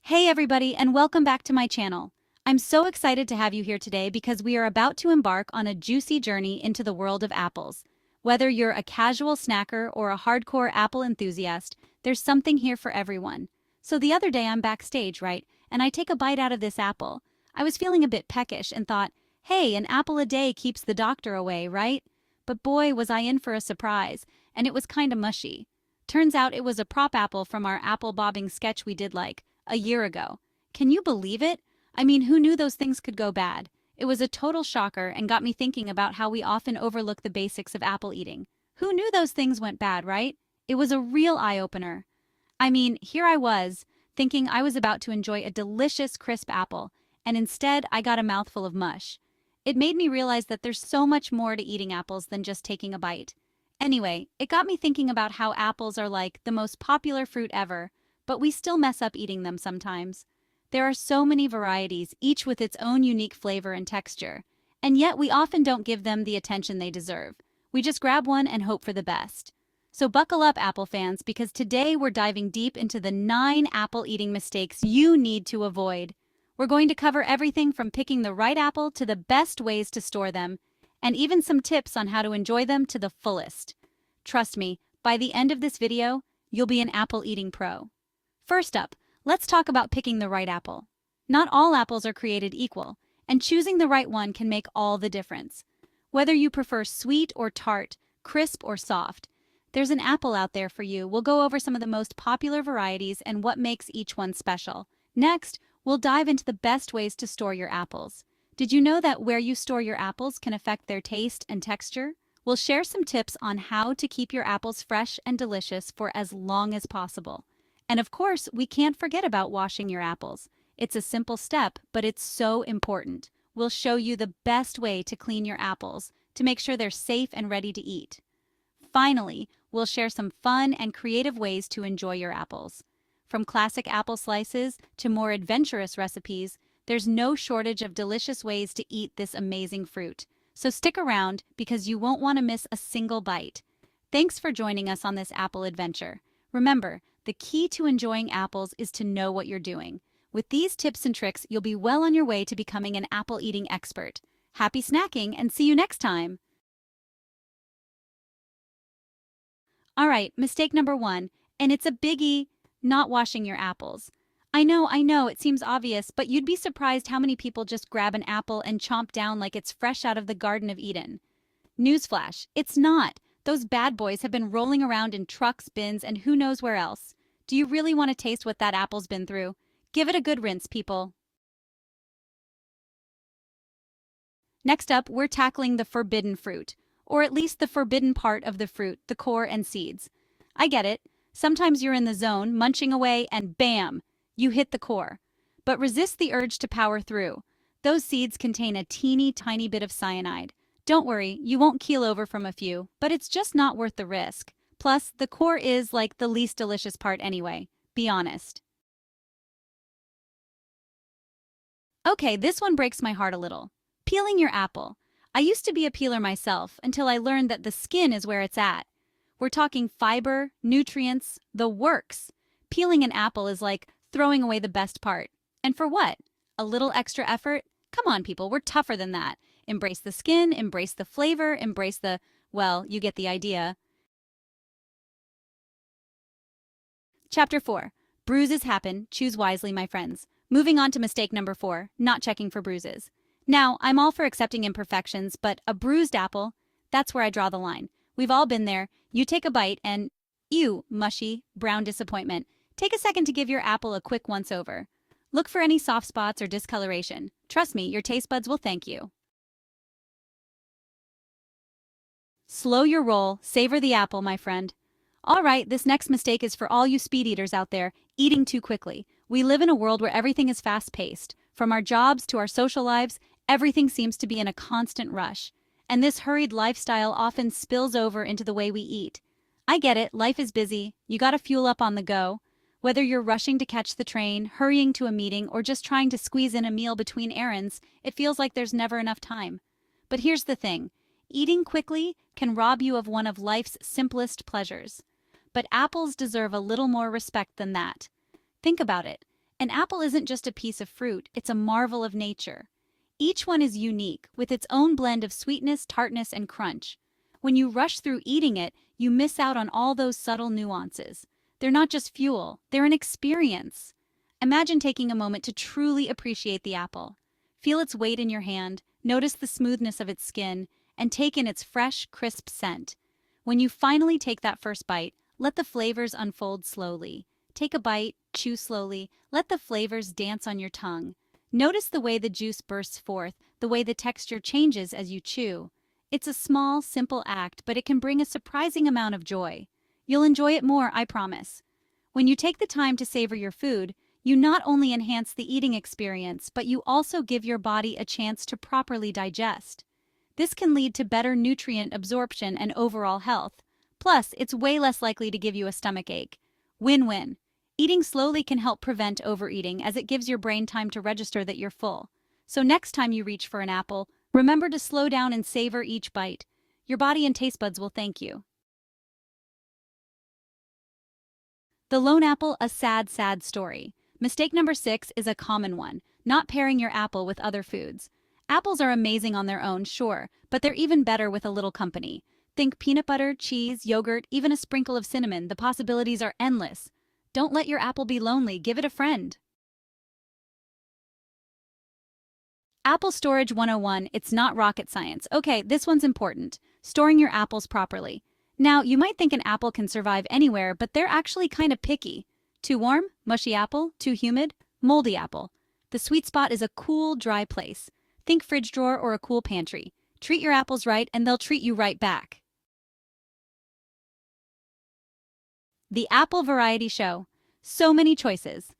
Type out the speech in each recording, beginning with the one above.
Hey everybody, and welcome back to my channel. I'm so excited to have you here today because we are about to embark on a juicy journey into the world of apples. Whether you're a casual snacker or a hardcore apple enthusiast, there's something here for everyone. So the other day I'm backstage, right, and I take a bite out of this apple. I was feeling a bit peckish and thought, hey, an apple a day keeps the doctor away, right? But boy, was I in for a surprise, and it was kinda mushy. Turns out it was a prop apple from our apple bobbing sketch we did a year ago. Can you believe it? I mean, who knew those things could go bad? It was a total shocker and got me thinking about how we often overlook the basics of apple eating. Who knew those things went bad, right? It was a real eye-opener. I mean, here I was, thinking I was about to enjoy a delicious crisp apple, and instead I got a mouthful of mush. It made me realize that there's so much more to eating apples than just taking a bite. Anyway, it got me thinking about how apples are like the most popular fruit ever, but we still mess up eating them sometimes. There are so many varieties, each with its own unique flavor and texture, and yet we often don't give them the attention they deserve. We just grab one and hope for the best. So buckle up, apple fans, because today we're diving deep into the 9 apple eating mistakes you need to avoid. We're going to cover everything from picking the right apple to the best ways to store them, and even some tips on how to enjoy them to the fullest. Trust me, by the end of this video, you'll be an apple eating pro. First up, let's talk about picking the right apple. Not all apples are created equal, and choosing the right one can make all the difference. Whether you prefer sweet or tart, crisp or soft, there's an apple out there for you. We'll go over some of the most popular varieties and what makes each one special. Next, we'll dive into the best ways to store your apples. Did you know that where you store your apples can affect their taste and texture? We'll share some tips on how to keep your apples fresh and delicious for as long as possible. And of course, we can't forget about washing your apples. It's a simple step, but it's so important. We'll show you the best way to clean your apples to make sure they're safe and ready to eat. Finally, we'll share some fun and creative ways to enjoy your apples. From classic apple slices to more adventurous recipes, there's no shortage of delicious ways to eat this amazing fruit. So stick around because you won't want to miss a single bite. Thanks for joining us on this apple adventure. Remember, the key to enjoying apples is to know what you're doing. With these tips and tricks, you'll be well on your way to becoming an apple eating expert. Happy snacking and see you next time! Alright, mistake number 1, and it's a biggie, not washing your apples. I know, it seems obvious, but you'd be surprised how many people just grab an apple and chomp down like it's fresh out of the Garden of Eden. Newsflash, it's not. Those bad boys have been rolling around in trucks, bins, and who knows where else. Do you really want to taste what that apple's been through? Give it a good rinse, people. Next up, we're tackling the forbidden fruit, or at least the forbidden part of the fruit, the core and seeds. I get it. Sometimes you're in the zone, munching away, and bam! You hit the core. But resist the urge to power through. Those seeds contain a teeny tiny bit of cyanide. Don't worry, you won't keel over from a few, but it's just not worth the risk. Plus, the core is like the least delicious part anyway. Be honest. Okay, this one breaks my heart a little. Peeling your apple. I used to be a peeler myself until I learned that the skin is where it's at. We're talking fiber, nutrients, the works. Peeling an apple is like throwing away the best part. And for what? A little extra effort? Come on, people, we're tougher than that. Embrace the skin, embrace the flavor, embrace the, well, you get the idea. Chapter 4. Bruises happen. Choose wisely, my friends. Moving on to mistake number 4, not checking for bruises. Now, I'm all for accepting imperfections, but a bruised apple, that's where I draw the line. We've all been there. You take a bite and, ew, mushy, brown disappointment. Take a second to give your apple a quick once-over. Look for any soft spots or discoloration. Trust me, your taste buds will thank you. Slow your roll, savor the apple, my friend. All right, this next mistake is for all you speed eaters out there, eating too quickly. We live in a world where everything is fast-paced. From our jobs to our social lives, everything seems to be in a constant rush. And this hurried lifestyle often spills over into the way we eat. I get it, life is busy, you gotta fuel up on the go. Whether you're rushing to catch the train, hurrying to a meeting, or just trying to squeeze in a meal between errands, it feels like there's never enough time. But here's the thing. Eating quickly can rob you of one of life's simplest pleasures. But apples deserve a little more respect than that. Think about it. An apple isn't just a piece of fruit, it's a marvel of nature. Each one is unique, with its own blend of sweetness, tartness, and crunch. When you rush through eating it, you miss out on all those subtle nuances. They're not just fuel, they're an experience. Imagine taking a moment to truly appreciate the apple. Feel its weight in your hand, notice the smoothness of its skin, and take in its fresh, crisp scent. When you finally take that first bite, let the flavors unfold slowly. Take a bite, chew slowly, let the flavors dance on your tongue. Notice the way the juice bursts forth, the way the texture changes as you chew. It's a small, simple act, but it can bring a surprising amount of joy. You'll enjoy it more, I promise. When you take the time to savor your food, you not only enhance the eating experience, but you also give your body a chance to properly digest. This can lead to better nutrient absorption and overall health. Plus, it's way less likely to give you a stomachache. Win-win. Eating slowly can help prevent overeating as it gives your brain time to register that you're full. So next time you reach for an apple, remember to slow down and savor each bite. Your body and taste buds will thank you. The lone apple, a sad, sad story. Mistake number 6 is a common one, not pairing your apple with other foods. Apples are amazing on their own, sure, but they're even better with a little company. Think peanut butter, cheese, yogurt, even a sprinkle of cinnamon. The possibilities are endless. Don't let your apple be lonely, give it a friend. Apple Storage 101, it's not rocket science. Okay, this one's important. Storing your apples properly. Now, you might think an apple can survive anywhere, but they're actually kind of picky. Too warm? Mushy apple? Too humid? Moldy apple. The sweet spot is a cool, dry place. Think fridge drawer or a cool pantry. Treat your apples right and they'll treat you right back. The Apple Variety Show. So many choices.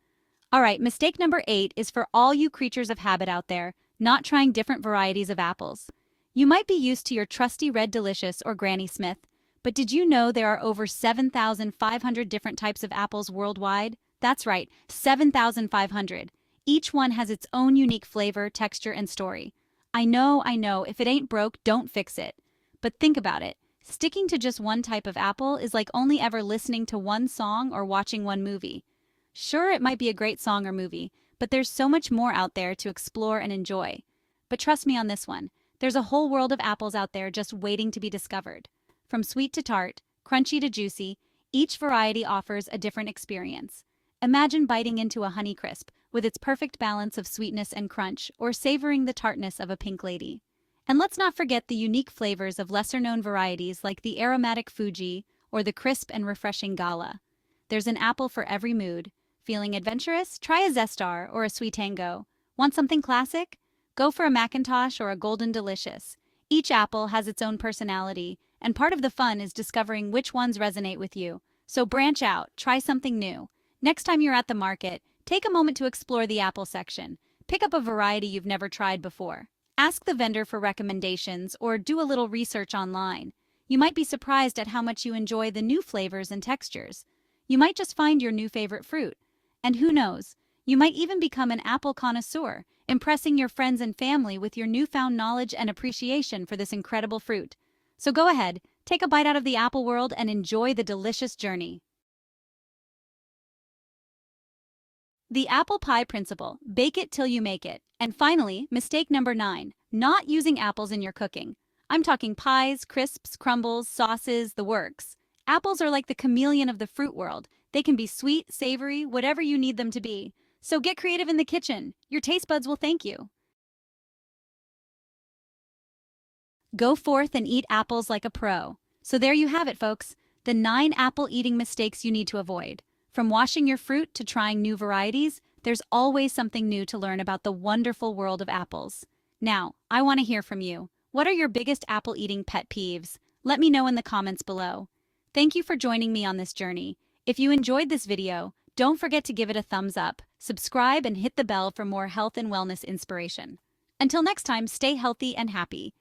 Alright, mistake number 8 is for all you creatures of habit out there, not trying different varieties of apples. You might be used to your trusty Red Delicious or Granny Smith, but did you know there are over 7,500 different types of apples worldwide? That's right, 7,500. Each one has its own unique flavor, texture, and story. I know, if it ain't broke, don't fix it. But think about it. Sticking to just one type of apple is like only ever listening to one song or watching one movie. Sure, it might be a great song or movie, but there's so much more out there to explore and enjoy. But trust me on this one, there's a whole world of apples out there just waiting to be discovered. From sweet to tart, crunchy to juicy, each variety offers a different experience. Imagine biting into a Honeycrisp with its perfect balance of sweetness and crunch, or savoring the tartness of a Pink Lady. And let's not forget the unique flavors of lesser-known varieties like the aromatic Fuji or the crisp and refreshing Gala. There's an apple for every mood. Feeling adventurous? Try a Zestar or a Sweet Tango. Want something classic? Go for a Macintosh or a Golden Delicious. Each apple has its own personality, and part of the fun is discovering which ones resonate with you. So branch out, try something new. Next time you're at the market, take a moment to explore the apple section. Pick up a variety you've never tried before. Ask the vendor for recommendations or do a little research online. You might be surprised at how much you enjoy the new flavors and textures. You might just find your new favorite fruit. And who knows, you might even become an apple connoisseur, impressing your friends and family with your newfound knowledge and appreciation for this incredible fruit. So go ahead, take a bite out of the apple world and enjoy the delicious journey. The apple pie principle, bake it till you make it. And finally, mistake number 9, not using apples in your cooking. I'm talking pies, crisps, crumbles, sauces, the works. Apples are like the chameleon of the fruit world. They can be sweet, savory, whatever you need them to be. So get creative in the kitchen. Your taste buds will thank you. Go forth and eat apples like a pro. So there you have it, folks. The 9 apple eating mistakes you need to avoid. From washing your fruit to trying new varieties, there's always something new to learn about the wonderful world of apples. Now, I want to hear from you. What are your biggest apple eating pet peeves? Let me know in the comments below. Thank you for joining me on this journey. If you enjoyed this video, don't forget to give it a thumbs up, subscribe, and hit the bell for more health and wellness inspiration. Until next time, stay healthy and happy.